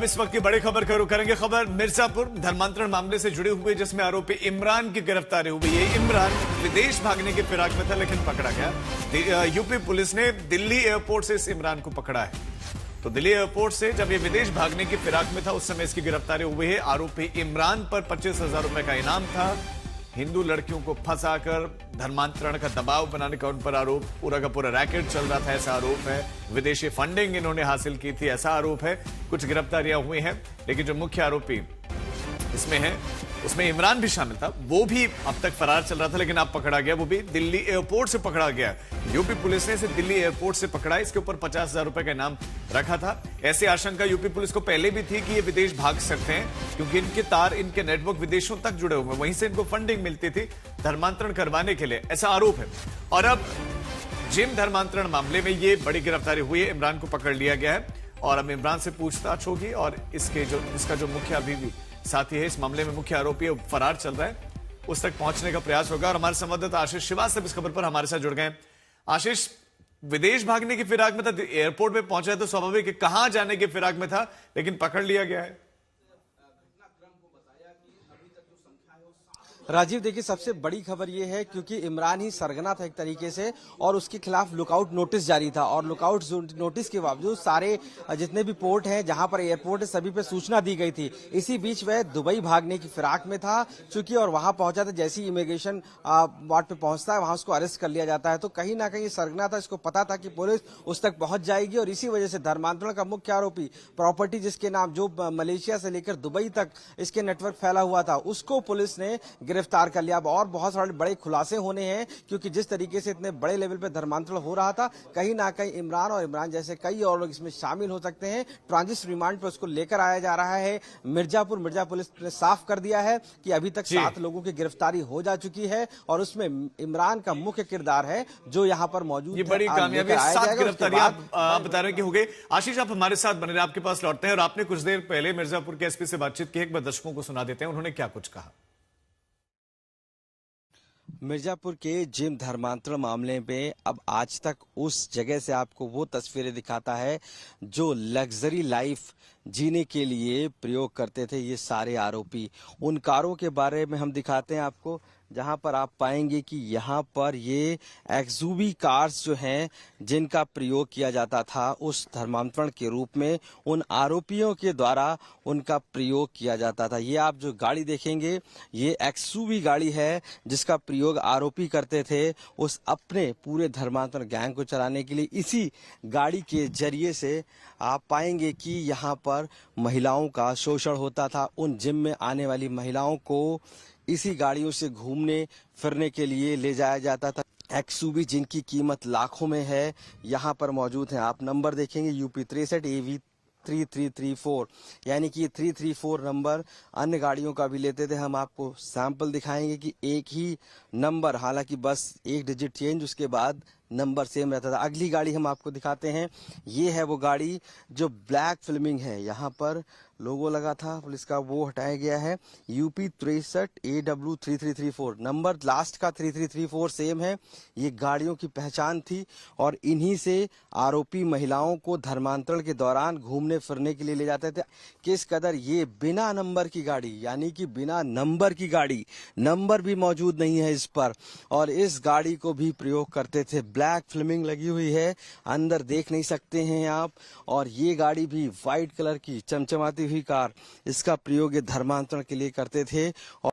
इस वक्त की बड़ी खबर शुरू करेंगे। खबर मिर्जापुर धर्मांतरण मामले से जुड़े हुए, जिसमें आरोपी इमरान की गिरफ्तारी हुई है। इमरान विदेश भागने की फिराक में था, लेकिन पकड़ा गया। यूपी पुलिस ने दिल्ली एयरपोर्ट से इस इमरान को पकड़ा है। तो दिल्ली एयरपोर्ट से जब ये विदेश भागने की फिराक में था, उस समय इसकी गिरफ्तारी हुई है। आरोपी इमरान पर 25,000 रुपए का इनाम था। हिंदू लड़कियों को फंसाकर धर्मांतरण का दबाव बनाने का उन पर आरोप, पूरा का पूरा रैकेट चल रहा था, ऐसा आरोप है। विदेशी फंडिंग इन्होंने हासिल की थी, ऐसा आरोप है। कुछ गिरफ्तारियां हुई हैं, लेकिन जो मुख्य आरोपी इसमें है, उसमें इमरान भी शामिल था। वो भी अब तक फरार चल रहा था, लेकिन अब पकड़ा गया। वो भी दिल्ली एयरपोर्ट से पकड़ा गया। यूपी पुलिस ने इसे दिल्ली एयरपोर्ट से पकड़ा। इसके ऊपर 50,000 रुपए का इनाम रखा था। ऐसी आशंका यूपी पुलिस को पहले भी थी कि ये विदेश भाग सकते हैं, क्योंकि इनके तार, इनके नेटवर्क विदेशों तक जुड़े हुए, वहीं से इनको फंडिंग मिलती थी धर्मांतरण करवाने के लिए, ऐसा आरोप है। और अब जिम धर्मांतरण मामले में ये बड़ी गिरफ्तारी हुई है। इमरान को पकड़ लिया गया है और अब इमरान से पूछताछ होगी। और इसका जो मुख्य अभी भी साथी है, इस मामले में मुख्य आरोपी फरार चल रहा है, उस तक पहुंचने का प्रयास होगा। और हमारे संवाददाता आशीष श्रीवास्तव इस खबर पर हमारे साथ जुड़ गए। आशीष, विदेश भागने की फिराक में था, एयरपोर्ट में पहुंचा है, तो स्वाभाविक है कहां जाने की फिराक में था, लेकिन पकड़ लिया गया है। राजीव, देखिए, सबसे बड़ी खबर यह है क्योंकि इमरान ही सरगना था एक तरीके से, और उसके खिलाफ लुकआउट नोटिस जारी था। और लुकआउट नोटिस के बावजूद सारे जितने भी पोर्ट हैं, जहां पर एयरपोर्ट है, सभी पे सूचना दी गई थी। इसी बीच वह दुबई भागने की फिराक में था चूंकि, और वहां पहुंचा था। जैसे ही इमिग्रेशन वार्ड पे पहुंचता है, वहां उसको अरेस्ट कर लिया जाता है। तो कहीं ना कहीं सरगना था, इसको पता था कि पुलिस उस तक पहुंच जाएगी, और इसी वजह से धर्मांतरण का मुख्य आरोपी, प्रॉपर्टी जिसके नाम, जो मलेशिया से लेकर दुबई तक इसके नेटवर्क फैला हुआ था, उसको पुलिस ने गिरफ्तार कर लिया। अब और बहुत सारे बड़े खुलासे होने हैं, क्योंकि जिस तरीके से इतने बड़े लेवल पे धर्मांतरण हो रहा था, कहीं ना कहीं इमरान और इमरान जैसे कई और लोग इसमें शामिल हो सकते हैं। ट्रांजिट रिमांड पर उसको लेकर आया जा रहा है मिर्जापुर। मिर्जा पुलिस ने साफ कर दिया है कि अभी तक 7 लोगों की गिरफ्तारी हो जा चुकी है, और उसमें इमरान का मुख्य किरदार है जो यहाँ पर मौजूद। ये बड़ी कामयाबी, 7 गिरफ्तारियां आप बता रहे हैं कि हो गई। आशीष, आप हमारे साथ बने रहे, आपके पास लौटते हैं। और आपने कुछ देर पहले मिर्जापुर के एसपी से बातचीत की, एक बार दर्शकों को सुना देते हैं, उन्होंने क्या कुछ कहा। मिर्जापुर के जिम धर्मांतरण मामले में अब आज तक उस जगह से आपको वो तस्वीरें दिखाता है जो लग्जरी लाइफ जीने के लिए प्रयोग करते थे ये सारे आरोपी। उन कारों के बारे में हम दिखाते हैं आपको, जहां पर आप पाएंगे कि यहाँ पर ये एक्सयूवी कार्स जो हैं, जिनका प्रयोग किया जाता था उस धर्मांतरण के रूप में, उन आरोपियों के द्वारा उनका प्रयोग किया जाता था। ये आप जो गाड़ी देखेंगे, ये एक्सयूवी गाड़ी है जिसका प्रयोग आरोपी करते थे उस अपने पूरे धर्मांतरण गैंग को चलाने के लिए। इसी गाड़ी के जरिए से आप पाएंगे कि यहाँ पर महिलाओं का शोषण होता था। उन जिम में आने वाली महिलाओं को इसी गाड़ियों से घूमने फिरने के लिए ले जाया जाता था। एक्सयूवी जिनकी कीमत लाखों में है, यहाँ पर मौजूद हैं। आप नंबर देखेंगे यूपी 63 AV 3334, यानी कि 334 नंबर अन्य गाड़ियों का भी लेते थे। हम आपको सैंपल दिखाएंगे कि एक ही नंबर, हालांकि बस एक डिजिट चेंज, उसके बाद नंबर सेम रहता था। अगली गाड़ी हम आपको दिखाते हैं। ये है वो गाड़ी जो ब्लैक फिल्मिंग है, यहाँ पर लोगो लगा था पुलिस का, वो हटाया गया है। यूपी 63 AW 3334, नंबर लास्ट का 3334 सेम है। ये गाड़ियों की पहचान थी, और इन्हीं से आरोपी महिलाओं को धर्मांतरण के दौरान घूमने फिरने के लिए ले जाते थे। किस कदर ये बिना नंबर की गाड़ी, यानी कि बिना नंबर की गाड़ी, नंबर भी मौजूद नहीं है इस पर, और इस गाड़ी को भी प्रयोग करते थे। ब्लैक फिल्मिंग लगी हुई है, अंदर देख नहीं सकते हैं आप। और ये गाड़ी भी व्हाइट कलर की चमचमाती हुई कार, इसका प्रयोग ये धर्मांतरण के लिए करते थे। और